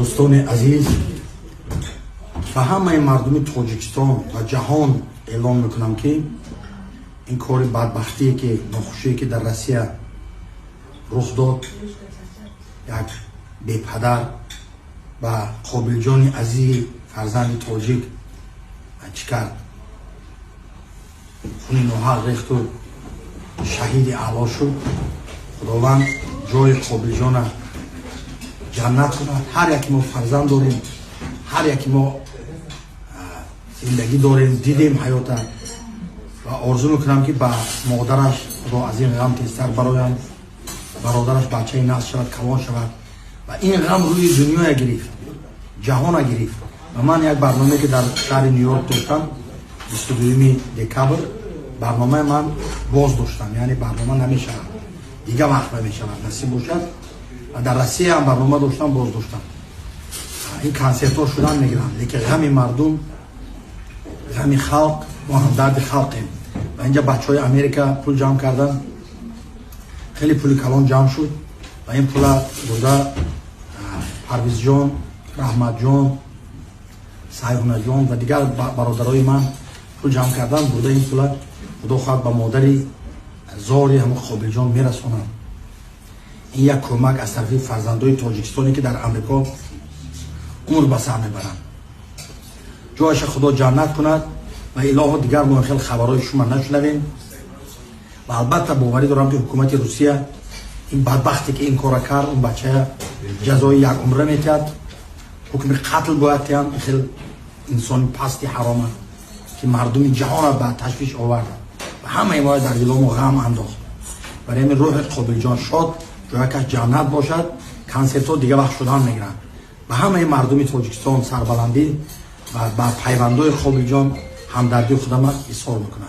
دوستان عزیز، به همه مردم تاجیکستان و جهان اعلام میکنم که این کار بدبختی که ناخوشی که در روسیه رخ داد، یک بی‌پدر و قابل جان عزیز فرزند تاجیک چی کرد؟ خون نوحق ریخت و شهید اعلی شد. خداوند جای قابل جان جنت کند. هر یکی ما فرزند داریم، هر یکی ما زندگی داریم، دیدیم حیات و آرزو میکنم که با مادرش خدا از این غم تیزتر برایم، برادرش بچه نسل شود، کوان شود و این غم روی دنیا گرفت، جهان گرفت. و من یک برنامه که در شهر نیویورک داشتم 22 دکبر، برنامه من باز داشتم، یعنی برنامه نمیشه دیگه وقت نمیشه نصیب باشد. و در روسیه هم برنامه داشتم، باز داشتم. این کنسرت ها شدن میگیرم، لیکن غم مردم، غم خلق، ما هم درد خلقیم. و اینجا بچه های امریکا پول جمع کردن، خیلی پول کلان جمع شد و این پول بوده پرویز جان، رحمت جان، سایحونه جان و دیگر برادرای من پول جمع کردن بوده. این پول خدا خواهد به مادری زاری همون قابل جان میرسونم. این یک کمک از طرف فرزندای تاجیکستانی که در امریکا عمر به سر میبرن. جایش خدا جنت کند و الهو دیگر ما خیلی خبرهای شما نشنویم. و البته باوری دارم که حکومت روسیه این بدبختی که این کار کرد، اون بچه جزای یک عمره میکرد، حکم قتل باید تیم. خیلی انسان پستی حرامه که مردم جهان را به تشویش آورد و همه ما در دلم غم انداخت. برای این روح قابل جان شاد، جایی که جنت باشد، کنسرت ها دیگه وقت شدن میگیرن. به همه مردم تاجیکستان سربلندی و به پیوندای قابل جان همدردی خودم اظهار میکنم.